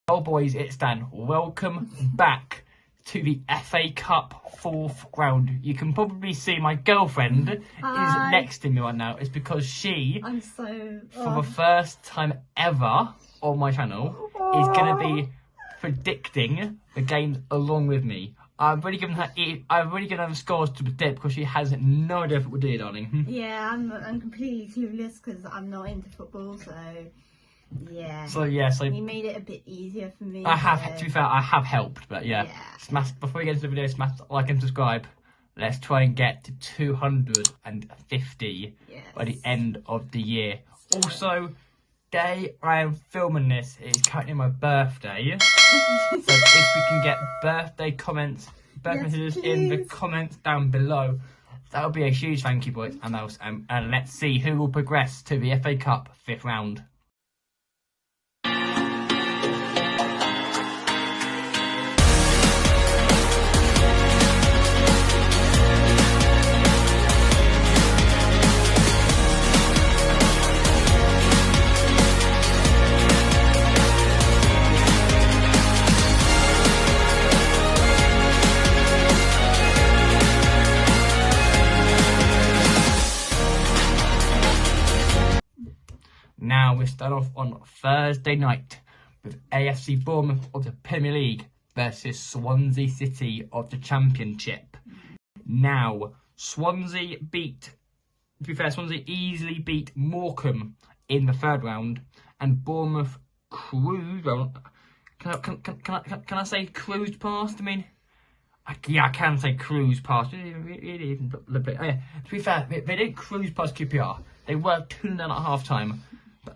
Well, boys, it's Dan. Welcome back to the FA Cup fourth round. You can probably see my girlfriend is next to me right now. It's because she, for the first time ever on my channel, is going to be predicting the games along with me. I've already given her the scores to predict because she has no idea what we're doing, darling. Yeah, I'm completely clueless because I'm not into football, so yeah. So he made it a bit easier for me. To be fair, I have helped, but yeah. Smash, before we get into the video, smash like and subscribe. Let's try and get to 250 by the end of the year. Also, day I am filming this, it is currently my birthday. So if we can get birthday messages in the comments down below, that would be a huge thank you, boys. And let's see who will progress to the FA Cup fifth round. Now we start off on Thursday night with AFC Bournemouth of the Premier League versus Swansea City of the Championship. Now, Swansea easily beat Morecambe in the third round, and Bournemouth cruised. Can I say cruised past? I mean, yeah, I can say cruise past. To be fair, they didn't cruise past QPR. They were 2-0 at half time.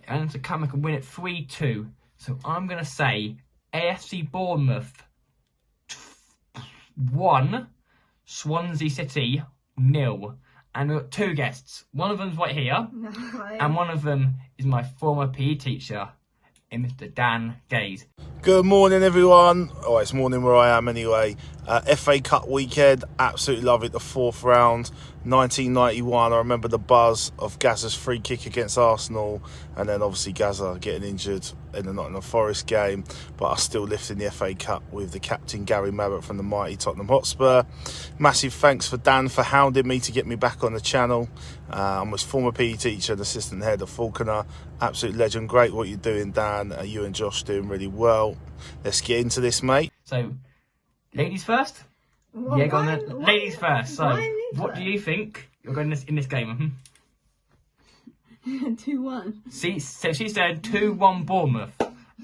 And to come back and win it 3-2. So I'm going to say AFC Bournemouth 1, Swansea City 0. And we've got two guests. One of them's right here. And one of them is my former PE teacher, Mr. Dan Gaze. Good morning, everyone. Oh, it's morning where I am anyway. FA Cup weekend, absolutely love it. The fourth round, 1991. I remember the buzz of Gazza's free kick against Arsenal, and then obviously Gazza getting injured in the Nottingham Forest game, but I still lifting the FA Cup with the captain Gary Mabbutt from the mighty Tottenham Hotspur. Massive thanks for Dan for hounding me to get me back on the channel. I'm his former PE teacher and assistant head of Falconer. Absolute legend. Great what you're doing, Dan. You and Josh doing really well. Let's get into this, mate. So, ladies first? Yeah, go on then. Ladies first. So, what do you think you're going in this game? 2-1. So she said 2-1 Bournemouth.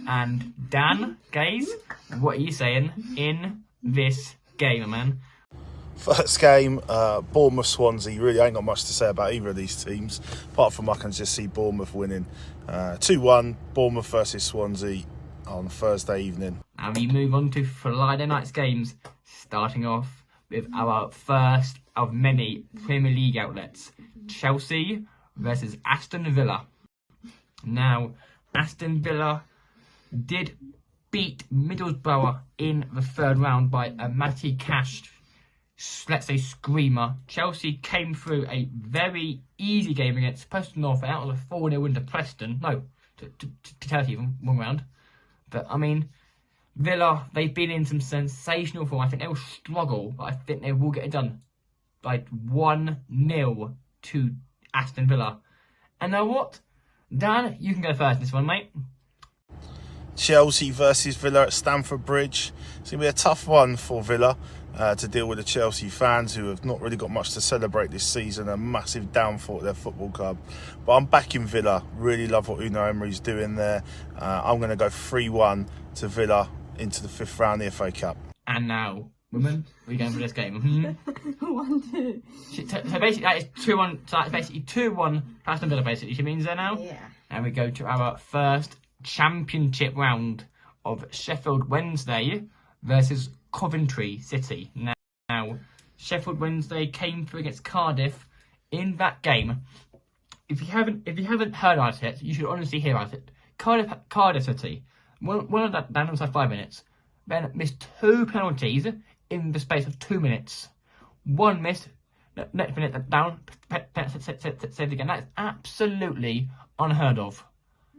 And Dan, Gaze, what are you saying in this game, man? First game, Bournemouth-Swansea. Really ain't got much to say about either of these teams, apart from I can just see Bournemouth winning. 2-1, Bournemouth versus Swansea on Thursday evening. And we move on to Friday night's games, starting off with our first of many Premier League outlets, Chelsea versus Aston Villa. Now, Aston Villa did beat Middlesbrough in the third round by a Matty Cash, let's say, screamer. Chelsea came through a very easy game against Preston North out of a 4-0 win to Preston. No, to Chelsea, even one round. But, I mean, Villa, they've been in some sensational form. I think they'll struggle, but I think they will get it done. Like 1-0 to Aston Villa. And now what? Dan, you can go first in this one, mate. Chelsea versus Villa at Stamford Bridge. It's going to be a tough one for Villa to deal with the Chelsea fans who have not really got much to celebrate this season. A massive downfall at their football club. But I'm backing Villa. Really love what Unai Emery's doing there. I'm going to go 3-1 to Villa into the fifth round of the FA Cup. And now, women, are you going for this game? 1-2. So basically that is 2-1. So that's basically 2-1 Aston Villa, basically. She means there now? Yeah. And we go to our first Championship round of Sheffield Wednesday versus Coventry City. Now, Sheffield Wednesday came through against Cardiff in that game. If you haven't heard about it, you should honestly hear about it. Cardiff City, one of that down inside 5 minutes, then missed 2 penalties in the space of 2 minutes. One missed, next minute down, saved again. That is absolutely unheard of.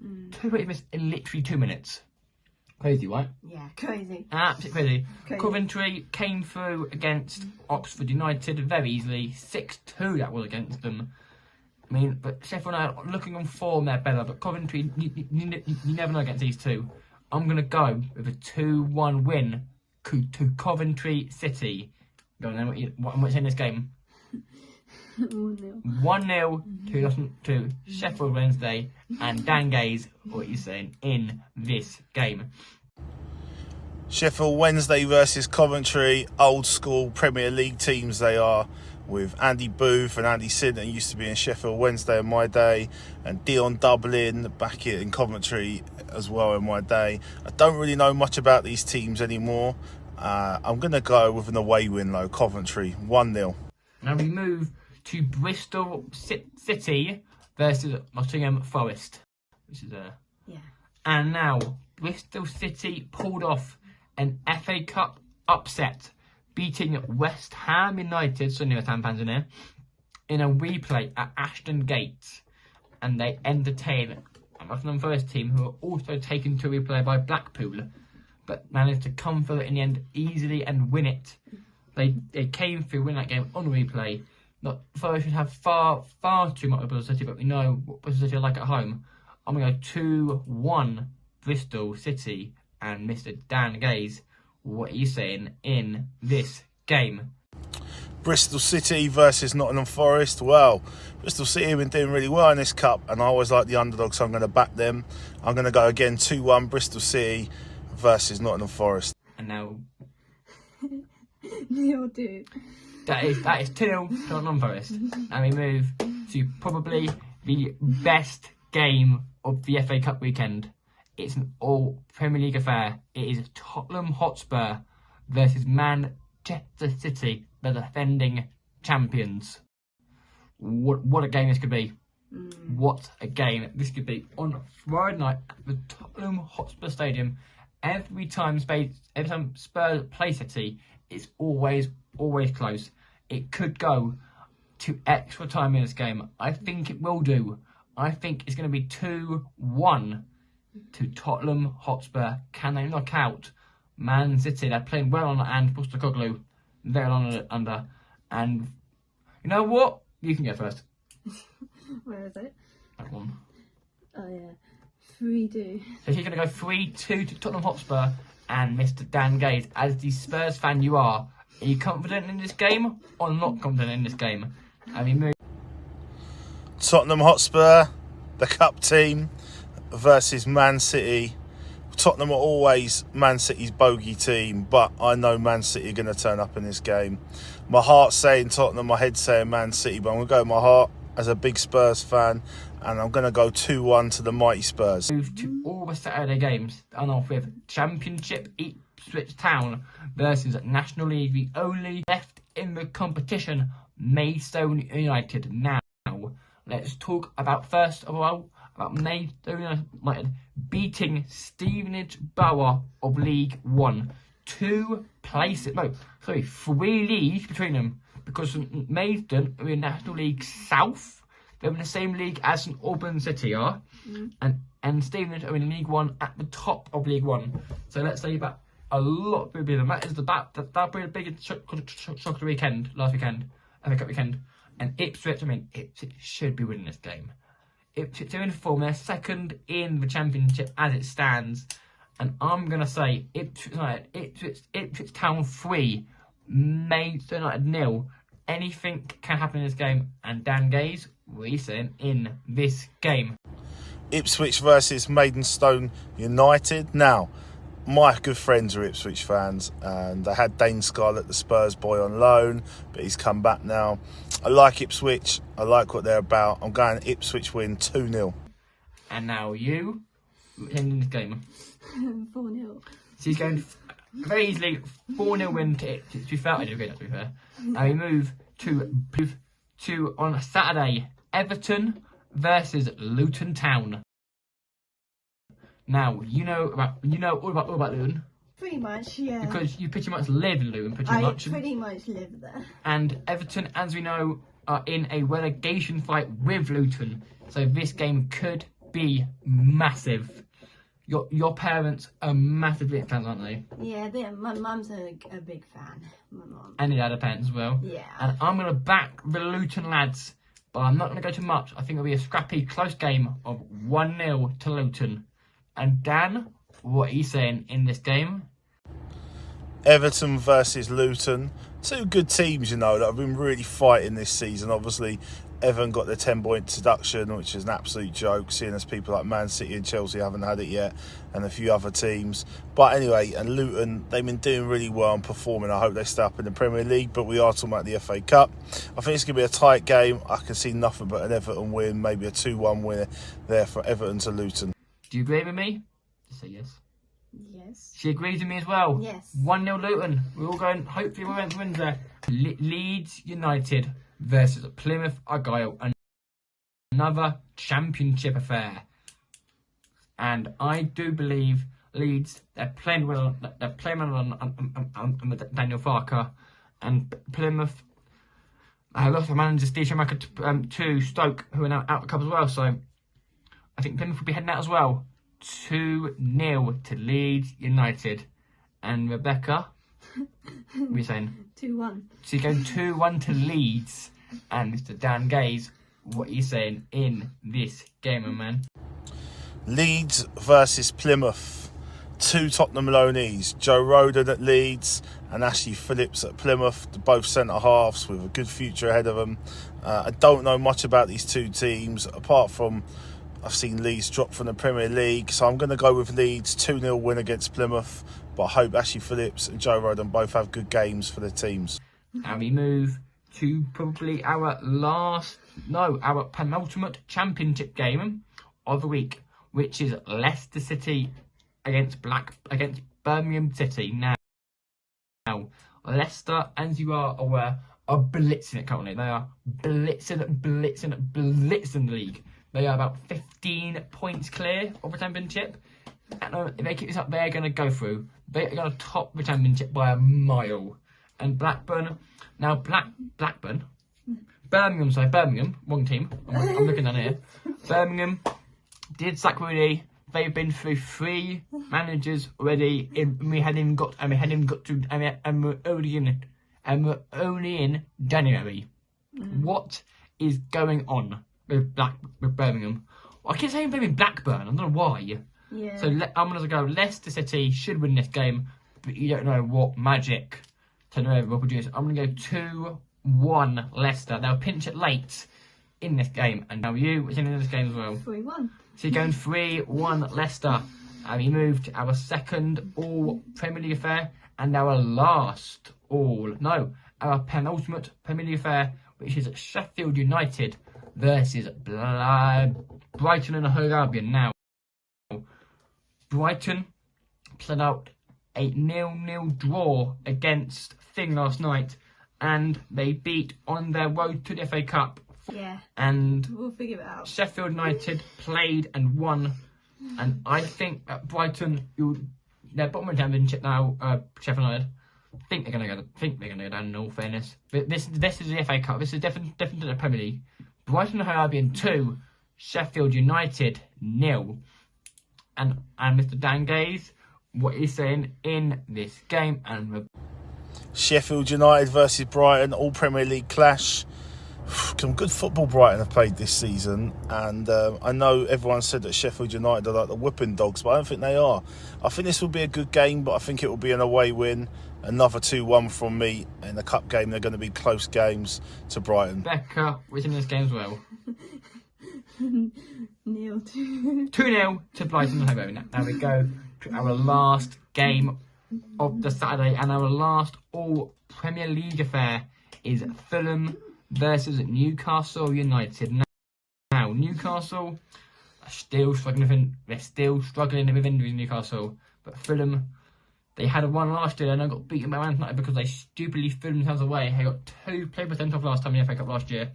2 penalties missed in literally 2 minutes. Crazy, right? Yeah, crazy. Absolutely crazy. Crazy. Coventry came through against Oxford United very easily. 6-2 that was against them. I mean, but Sheffield United looking on form, they're better. But Coventry, you never know against these two. I'm going to go with a 2-1 win to Coventry City. Go on then, what's in this game? 1-0. 1-0 to Sheffield Wednesday. And Dan Gaze, what are you saying in this game? Sheffield Wednesday versus Coventry, old school Premier League teams they are, with Andy Booth and Andy Sinton used to be in Sheffield Wednesday in my day, and Dion Dublin back in Coventry as well in my day. I don't really know much about these teams anymore. I'm going to go with an away win though, Coventry, 1-0. Now we move to Bristol City versus Nottingham Forest. Which is Yeah. And now Bristol City pulled off an FA Cup upset, beating West Ham United, so West Ham fans in here, in a replay at Ashton Gate. And they entertained a Nottingham Forest team who were also taken to replay by Blackpool, but managed to come through it in the end easily and win it. They came through, win that game on replay. Not Forest should have far too much of Bristol City, but we know what Bristol City are like at home. I'm going to go 2-1 Bristol City. And Mr. Dan Gaze, what are you saying in this game? Bristol City versus Nottingham Forest. Well, Bristol City have been doing really well in this cup, and I always like the underdog, so I'm going to back them. I'm going to go again 2-1 Bristol City versus Nottingham Forest. And now Neil, dude. that is 2-0 to Nottingham Forest. And we move to probably the best game of the FA Cup weekend. It's an all Premier League affair. It is Tottenham Hotspur versus Manchester City, the defending champions. What a game this could be. What a game this could be. On Friday night at the Tottenham Hotspur Stadium, every time Spurs play City, it's always close. It could go to extra time in this game. I think it will do. I think it's going to be 2-1 to Tottenham Hotspur. Can they knock out Man City? They're playing well on and Postecoglou very well under. And you know what? You can go first. Where is it? That one. Oh yeah. 3-2. So she's going to go 3-2 to Tottenham Hotspur. And Mr. Dan Gaze, as the Spurs fan you are you confident in this game or not confident in this game? Have you moved? Tottenham Hotspur, the cup team, versus Man City. Tottenham are always Man City's bogey team, but I know Man City are going to turn up in this game. My heart's saying Tottenham, my head's saying Man City, but I'm going to go with my heart as a big Spurs fan, and I'm going to go 2-1 to the mighty Spurs. Move to all the Saturday games, and off with Championship Ipswich Town versus National League, the only left in the competition, Maidstone United. Now, let's talk about first of all about Maidstone United beating Stevenage Borough of League One. 3 leagues between them, because Maidstone are in National League South. They're in the same league as St Albans City are, and Stevenage are in League One at the top of League One. So let's say that a lot will be them. That'll be the biggest shock of the weekend, last weekend, FA Cup weekend. And Ipswich, Ipswich should be winning this game. Ipswich are in form, they're second in the Championship as it stands. And I'm going to say Ipswich Town 3, Maidstone United 0. Anything can happen in this game. And Dan Gaze, what are you saying in this game? Ipswich versus Maidstone United. Now, my good friends are Ipswich fans, and they had Dane Scarlett, the Spurs boy, on loan, but he's come back now. I like Ipswich. I like what they're about. I'm going Ipswich win 2-0. And now you, in this game. 4-0. So he's going very easily 4-0 win to Ipswich. To be fair, I do agree, to be fair. Now we move to on Saturday, Everton versus Luton Town. Now you know all about Luton. Pretty much, yeah. Because you pretty much live in Luton, I pretty much live there. And Everton, as we know, are in a relegation fight with Luton. So this game could be massive. Your parents are massive Leeds fans, aren't they? Yeah, my mum's a big fan. My mum. And your other parents as well. Yeah. And I'm going to back the Luton lads, but I'm not going to go too much. I think it'll be a scrappy, close game of 1-0 to Luton. And Dan, what are you saying in this game? Everton versus Luton. Two good teams, that have been really fighting this season. Obviously, Everton got their 10-point deduction, which is an absolute joke, seeing as people like Man City and Chelsea haven't had it yet, and a few other teams. But anyway, and Luton, they've been doing really well and performing. I hope they stay up in the Premier League, but we are talking about the FA Cup. I think it's going to be a tight game. I can see nothing but an Everton win, maybe a 2-1 win there for Everton to Luton. Do you agree with me? Just say yes. Yes. She agrees with me as well. Yes. 1-0 Luton. We're all going, hopefully we won't win there. Leeds United versus Plymouth Argyle. Another championship affair. And I do believe Leeds, they're playing well on Daniel Farker. And Plymouth, I lost their manager Steve Schumacher to Stoke, who are now out of the cup as well. So I think Plymouth will be heading out as well. 2-0 to Leeds United. And Rebecca, what are you saying? 2-1. So you're going 2-1 to Leeds. And Mr. Dan Gaze, what are you saying in this game, my man? Leeds versus Plymouth. Two Tottenham loanees, Joe Rodon at Leeds and Ashley Phillips at Plymouth, both centre halves with a good future ahead of them. I don't know much about these two teams, apart from I've seen Leeds drop from the Premier League, so I'm going to go with Leeds 2-0 win against Plymouth, but I hope Ashley Phillips and Joe Rodon both have good games for their teams. And we move to probably our penultimate championship game of the week, which is Leicester City against Birmingham City. Now, Leicester, as you are aware, are blitzing it currently. They are blitzing the league. They are about 15 points clear of the championship. And if they keep this up, they're going to go through. They are going to top the championship by a mile. And Birmingham, wrong team. I'm looking down here. Birmingham did sack Rooney. They've been through 3 managers already. We're only in January. What is going on with Birmingham? Well, I keep saying Blackburn. I don't know why. Yeah. So I'm going to go Leicester City should win this game, but you don't know what magic Tenerife will produce. I'm going to go 2-1 Leicester. They'll pinch it late in this game. And now you, what's in this game as well? 3-1. So you're going 3-1 Leicester. And we move to our second all Premier League affair and our penultimate Premier League affair, which is Sheffield United versus Brighton and Hove Albion. Now, Brighton played out a 0-0 draw against Thing last night, and they beat on their road to the FA Cup. Yeah. And we'll figure it out. Sheffield United played and won, and I think at Brighton, they're bottom of the championship now. Sheffield United, I think they're going to go down. In all fairness, but this is the FA Cup. This is definitely the Premier League. Brighton and Hove Albion 2, Sheffield United 0. And Mr. Dan Gaze, what are you saying in this game? And Sheffield United versus Brighton, all Premier League clash. Some good football Brighton have played this season, and I know everyone said that Sheffield United are like the whipping dogs, but I don't think they are. I think this will be a good game, but I think it will be an away win. Another 2-1 from me. In the cup game, they're going to be close games to Brighton. Becca, what's in this game as well? 0-2. 2-0 to Brighton and Hove Albion. Now we go to our last game of the Saturday, and our last all Premier League affair is Fulham versus Newcastle United. Now Newcastle are still struggling. They're still struggling with injuries. Newcastle, but Fulham, they had a one last year and they got beaten by Man United because they stupidly threw themselves away. They got 2 play% off last time in the FA Cup last year.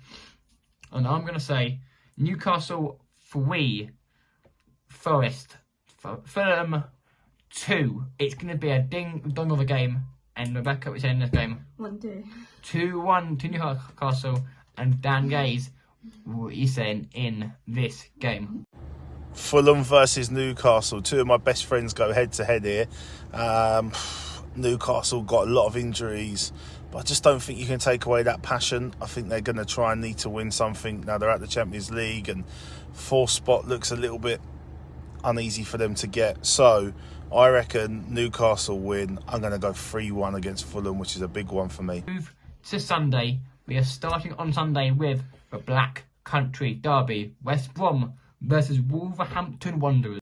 And I'm going to say Newcastle 3, Forest, Fulham 2. It's going to be a ding-dong of a game. And Rebecca, what's in this game? 1-2. 2-1 to Newcastle. And Dan Gaze, what are you saying in this game? Fulham versus Newcastle. Two of my best friends go head to head here. Newcastle got a lot of injuries, but I just don't think you can take away that passion. I think they're going to try and need to win something. Now they're at the Champions League and fourth spot looks a little bit uneasy for them to get. So I reckon Newcastle win. I'm going to go 3-1 against Fulham, which is a big one for me. Move to Sunday. We are starting on Sunday with the Black Country Derby. West Brom versus Wolverhampton Wanderers.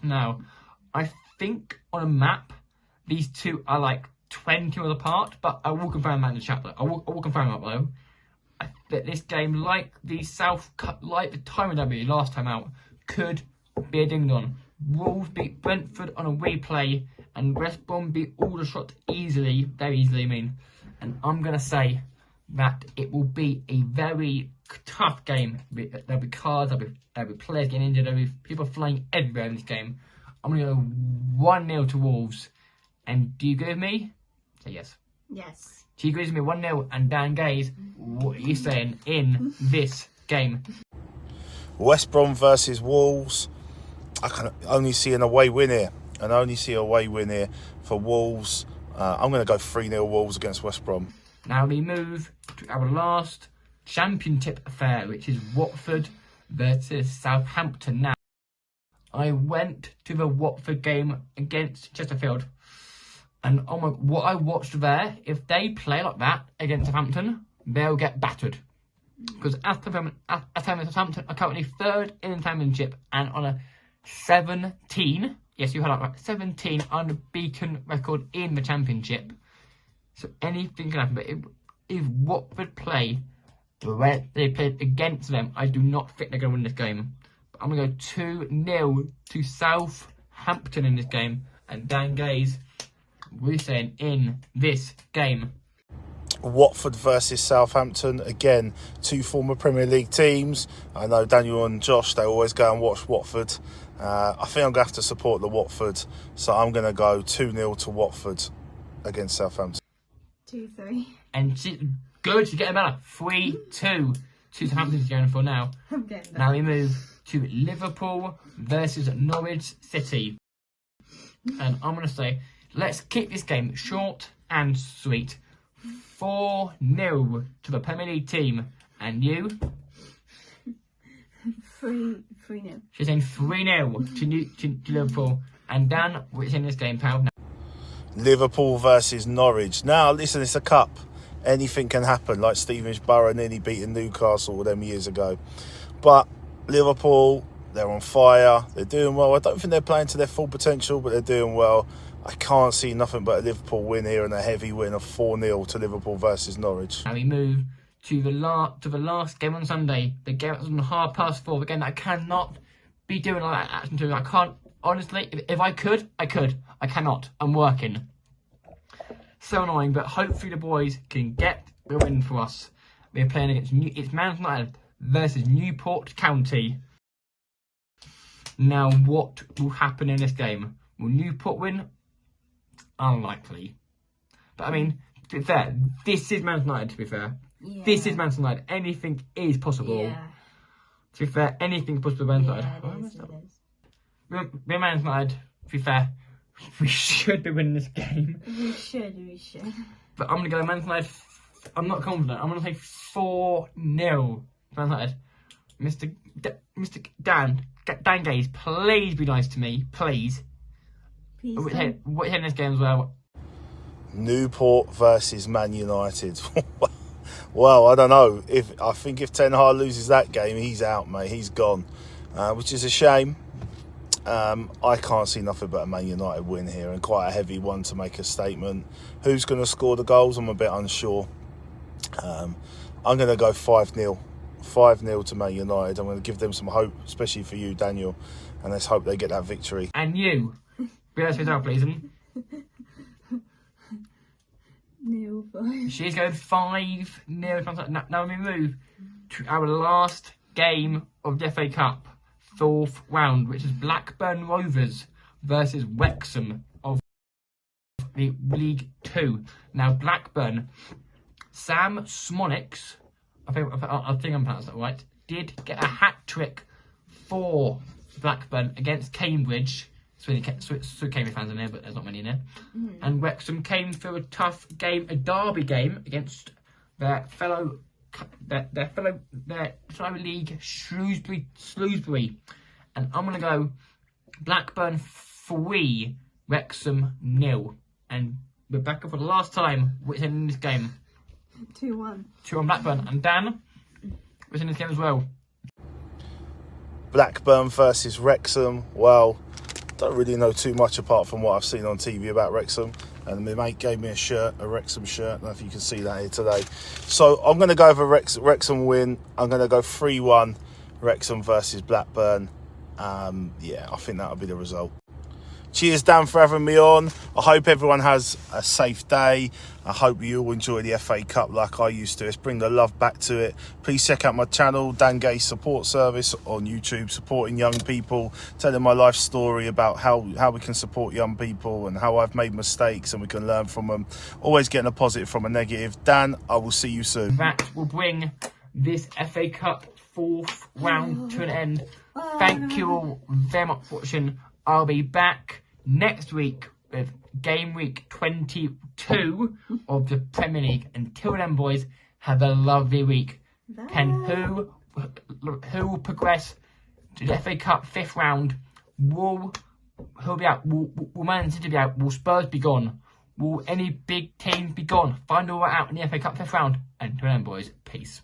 Now, I think on a map, these two are like 20 miles apart, but I will confirm that in the chat. I will confirm that though. That this game, like the Tyrone Derby last time out, could be a ding-dong. Wolves beat Brentford on a replay, and West Brom beat Aldershot easily, very easily, I mean. And I'm going to say that it will be a very tough game. There'll be cards, there'll be players getting injured, there'll be people flying everywhere in this game. I'm going to go 1-0 to Wolves. And do you agree with me? Say yes. Yes. Do you agree with me 1-0? And Dan Gaze, what are you saying in this game? West Brom versus Wolves. I can only see an away win here. For Wolves. I'm going to go 3-0 Wolves against West Brom. Now we move to our last championship affair, which is Watford versus Southampton. Now, I went to the Watford game against Chesterfield, and oh my, what I watched there, if they play like that against Southampton, they'll get battered. Because Southampton are currently third in the championship and on a 17, yes, you heard that right, 17 unbeaten record in the championship. So anything can happen. But if Watford play the way they played against them, I do not think they're going to win this game. But I'm going to go 2-0 to Southampton in this game. And Dan Gaze, we're saying in this game. Watford versus Southampton. Again, two former Premier League teams. I know Daniel and Josh, they always go and watch Watford. I think I'm going to have to support the Watford. So I'm going to go 2-0 to Watford against Southampton. 2-3. And good, she's getting better. 3-2 to Southampton's going for now. I'm getting Now we move to Liverpool versus Norwich City. And I'm going to say, let's keep this game short and sweet. 4-0 to the Premier League team. And you? 3-0. She's saying 3-0 to Liverpool. And Dan, what's in this game, pal? Liverpool versus Norwich. Now, listen, it's a cup. Anything can happen, like Stevenage Borough nearly beating Newcastle them years ago. But Liverpool, they're on fire. They're doing well. I don't think they're playing to their full potential, but they're doing well. I can't see nothing but a Liverpool win here and a heavy win of 4-0 to Liverpool versus Norwich. Now we move to the last game on Sunday. The game that's on 4:30. Again, I cannot be doing like that action to. I can't, honestly, if I could, I could. I cannot. I'm working. So annoying, but hopefully the boys can get the win for us. We're playing against it's Manchester United versus Newport County. Now, what will happen in this game? Will Newport win? Unlikely. But I mean, to be fair, this is Manchester United, to be fair. Yeah. This is Manchester United. Anything is possible. Yeah. To be fair, anything is possible with Manchester Yeah, United. it is. We're Manchester United, to be fair. We should be winning this game. We should. But I'm going to go Manchester United. I'm not confident. I'm going to say 4-0 Manchester United. Mr. Dan Gaze, please be nice to me. Please. What's in this game as well? Newport versus Man United. Well, I don't know. I think if Ten Hag loses that game, he's out, mate. He's gone, which is a shame. I can't see nothing but a Man United win here, and quite a heavy one to make a statement. Who's going to score the goals? I'm a bit unsure. I'm going to go 5-0. 5-0 to Man United. I'm going to give them some hope, especially for you, Daniel, and let's hope they get that victory. And you, be honest with us, please. 0-5. She's going 5-0. Now we move to our last game of the FA Cup, fourth round, which is Blackburn Rovers versus Wrexham of the League Two. Now Blackburn, Sam Smonix, I think I'm pronouncing that right, did get a hat trick for Blackburn against Cambridge. So Cambridge fans in there, but there's not many in there. And Wrexham came through a tough game, a derby game against their fellow league Shrewsbury. And I'm gonna go Blackburn 3, Wrexham 0. And Rebecca, for the last time, what's in this game? 2-1. 2-1 Blackburn. And Dan, what's in this game as well? Blackburn versus Wrexham. Well, don't really know too much apart from what I've seen on TV about Wrexham. And my mate gave me a Wrexham shirt. I don't know if you can see that here today. So I'm going to go for Wrexham win. I'm going to go 3-1 Wrexham versus Blackburn. Yeah, I think that'll be the result. Cheers, Dan, for having me on. I hope everyone has a safe day. I hope you all enjoy the FA Cup like I used to. Let's bring the love back to it. Please check out my channel, Dan Gay Support Service on YouTube, supporting young people, telling my life story about how we can support young people and how I've made mistakes and we can learn from them. Always getting a positive from a negative. Dan, I will see you soon. That will bring this FA Cup 4th round to an end. Thank you all very much for watching. I'll be back next week with game week 22 of the Premier League. Until then, boys, have a lovely week. Bye. And who will progress to the FA Cup 5th round? Who'll be out? Will Man City be out? Will Spurs be gone? Will any big teams be gone? Find all that out in the FA Cup 5th round. Until then, boys, peace.